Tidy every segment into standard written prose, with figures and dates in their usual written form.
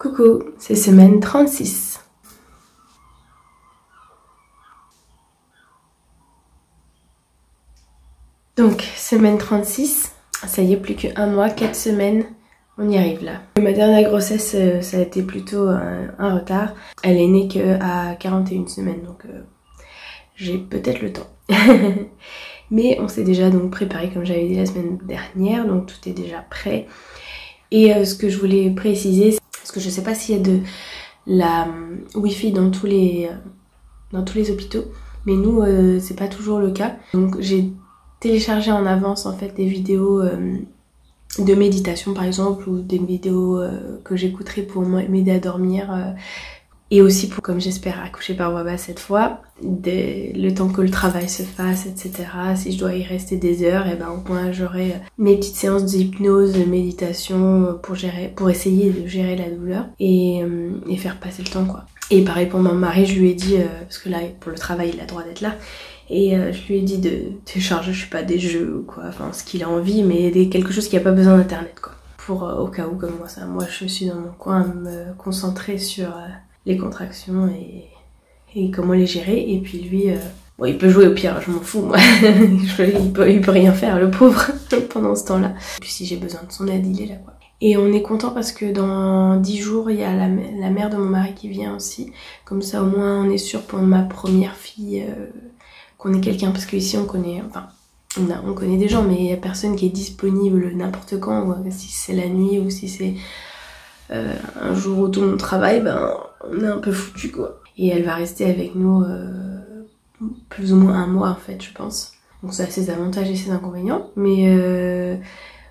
Coucou, c'est semaine 36. Donc, semaine 36, ça y est, plus qu'un mois, 4 semaines, on y arrive là. Ma dernière grossesse, ça a été plutôt un retard. Elle est née qu'à 41 semaines, donc j'ai peut-être le temps. Mais on s'est déjà donc préparé, comme j'avais dit la semaine dernière, donc tout est déjà prêt. Et ce que je voulais préciser, parce que je sais pas s'il y a de la Wi-Fi dans tous les hôpitaux, mais nous c'est pas toujours le cas. Donc j'ai téléchargé en avance en fait des vidéos de méditation par exemple, ou des vidéos que j'écouterai pour m'aider à dormir, et aussi pour, comme j'espère, accoucher par voie basse cette fois, le temps que le travail se fasse, etc. Si je dois y rester des heures, et ben au moins j'aurai mes petites séances d'hypnose, de méditation pour essayer de gérer la douleur et faire passer le temps quoi. Et pareil pour mon mari, je lui ai dit, parce que là pour le travail il a le droit d'être là, et je lui ai dit de télécharger, je sais pas, des jeux ou quoi, enfin ce qu'il a envie, mais quelque chose qui a pas besoin d'internet quoi. Pour au cas où comme moi je suis dans mon coin à me concentrer sur les contractions et comment les gérer. Et puis lui, bon, il peut jouer au pire, je m'en fous moi. il peut rien faire le pauvre pendant ce temps-là. Et puis si j'ai besoin de son aide, il est là quoi. Et on est content parce que dans 10 jours, il y a la mère de mon mari qui vient aussi. Comme ça au moins on est sûr pour ma première fille qu'on ait quelqu'un, parce qu'ici on connaît, enfin on connaît des gens, mais il y a personne qui est disponible n'importe quand, ou si c'est la nuit ou si c'est un jour où tout le monde travaille, ben on est un peu foutu quoi. Et elle va rester avec nous plus ou moins un mois en fait, je pense. Donc ça a ses avantages et ses inconvénients, mais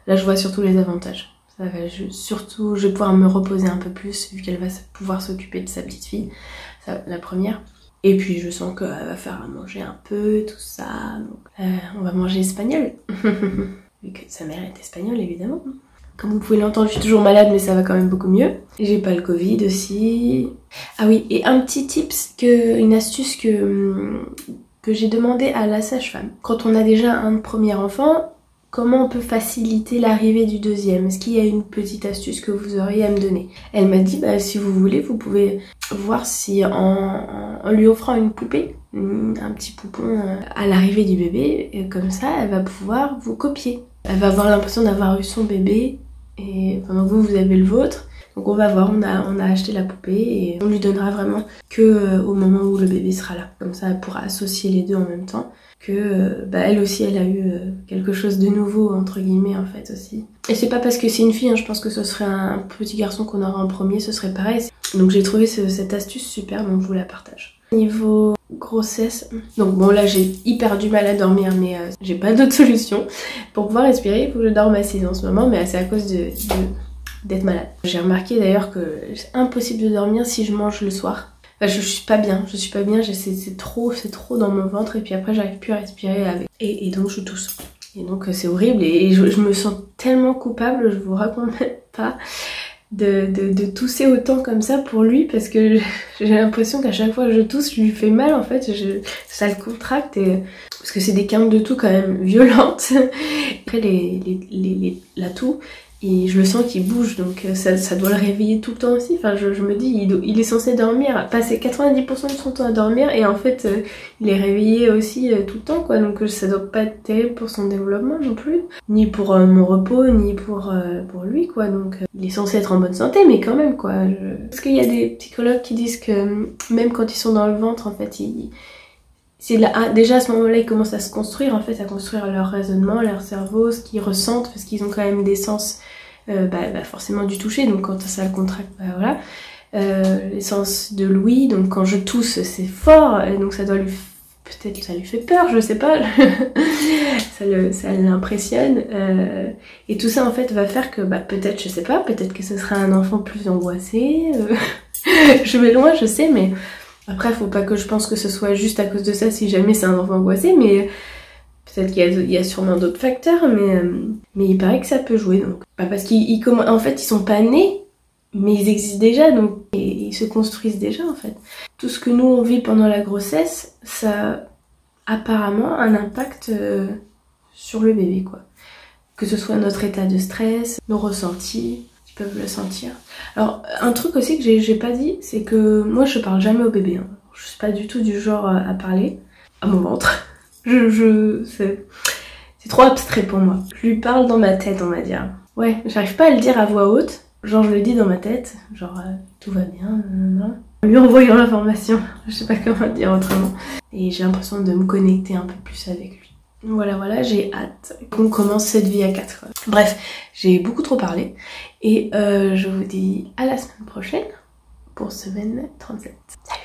là je vois surtout les avantages. Surtout je vais pouvoir me reposer un peu plus vu qu'elle va pouvoir s'occuper de sa petite fille, la première. Et puis je sens qu'elle va faire à manger un peu, tout ça, donc on va manger espagnol. Vu que sa mère est espagnole évidemment. Comme vous pouvez l'entendre, je suis toujours malade, mais ça va quand même beaucoup mieux. J'ai pas le Covid aussi. Ah oui, et un petit tips, une astuce que j'ai demandé à la sage-femme. Quand on a déjà un premier enfant, comment on peut faciliter l'arrivée du deuxième? Est-ce qu'il y a une petite astuce que vous auriez à me donner? Elle m'a dit, bah, si vous voulez, vous pouvez voir si en lui offrant une poupée, un petit poupon à l'arrivée du bébé, et comme ça, elle va pouvoir vous copier. Elle va avoir l'impression d'avoir eu son bébé, et pendant que vous avez le vôtre. Donc on va voir, on a acheté la poupée et on lui donnera vraiment que au moment où le bébé sera là. Comme ça, elle pourra associer les deux en même temps. Que bah, elle aussi, elle a eu quelque chose de nouveau, entre guillemets, en fait, aussi. Et c'est pas parce que c'est une fille, hein, je pense que ce serait un petit garçon qu'on aura en premier, ce serait pareil. Donc j'ai trouvé cette astuce super, donc je vous la partage. Niveau grossesse, donc bon là j'ai hyper du mal à dormir, mais j'ai pas d'autre solution. Pour pouvoir respirer, il faut que je dorme assise en ce moment, mais c'est à cause d'être malade. J'ai remarqué d'ailleurs que c'est impossible de dormir si je mange le soir. Enfin, je suis pas bien, c'est trop dans mon ventre, et puis après j'arrive plus à respirer avec. Et donc je tousse. Et donc c'est horrible, et je me sens tellement coupable, je vous raconte même pas, de tousser autant comme ça pour lui, parce que j'ai l'impression qu'à chaque fois que je tousse, je lui fais mal en fait, ça le contracte, parce que c'est des quintes de toux quand même violentes. Après la toux, et je le sens qu'il bouge, donc ça doit le réveiller tout le temps aussi. Enfin je me dis, il est censé dormir, passer 90% de son temps à dormir, et en fait il est réveillé aussi tout le temps quoi, donc ça doit pas être terrible pour son développement non plus, ni pour mon repos, ni pour lui quoi, donc il est censé être en bonne santé, mais quand même quoi. Parce qu'il y a des psychologues qui disent que même quand ils sont dans le ventre en fait, c'est là, déjà à ce moment-là ils commencent à se construire en fait, à construire leur raisonnement, leur cerveau, ce qu'ils ressentent, parce qu'ils ont quand même des sens forcément du toucher, donc quand ça le contracte, voilà, les sens de l'ouïe, donc quand je tousse c'est fort, et donc ça doit peut-être ça lui fait peur, je sais pas, ça l'impressionne, et tout ça en fait va faire que peut-être, je sais pas, peut-être que ce sera un enfant plus angoissé, je vais loin je sais, mais après faut pas que je pense que ce soit juste à cause de ça si jamais c'est un enfant angoissé, mais peut-être qu'il y a sûrement d'autres facteurs, mais il paraît que ça peut jouer, donc parce en fait ils sont pas nés, mais ils existent déjà, donc et ils se construisent déjà en fait. Tout ce que nous on vit pendant la grossesse, ça a apparemment un impact sur le bébé quoi. Que ce soit notre état de stress, nos ressentis, peuvent le sentir. Alors un truc aussi que j'ai pas dit, c'est que moi je parle jamais au bébé, hein. Je suis pas du tout du genre à parler à mon ventre. C'est trop abstrait pour moi. Je lui parle dans ma tête, on va dire. Ouais, j'arrive pas à le dire à voix haute. Genre je le dis dans ma tête, genre tout va bien, non. En lui envoyant l'information, je sais pas comment le dire autrement. Et j'ai l'impression de me connecter un peu plus avec lui. Voilà, j'ai hâte qu'on commence cette vie à 4. Bref, j'ai beaucoup trop parlé. Et je vous dis à la semaine prochaine pour semaine 37. Salut!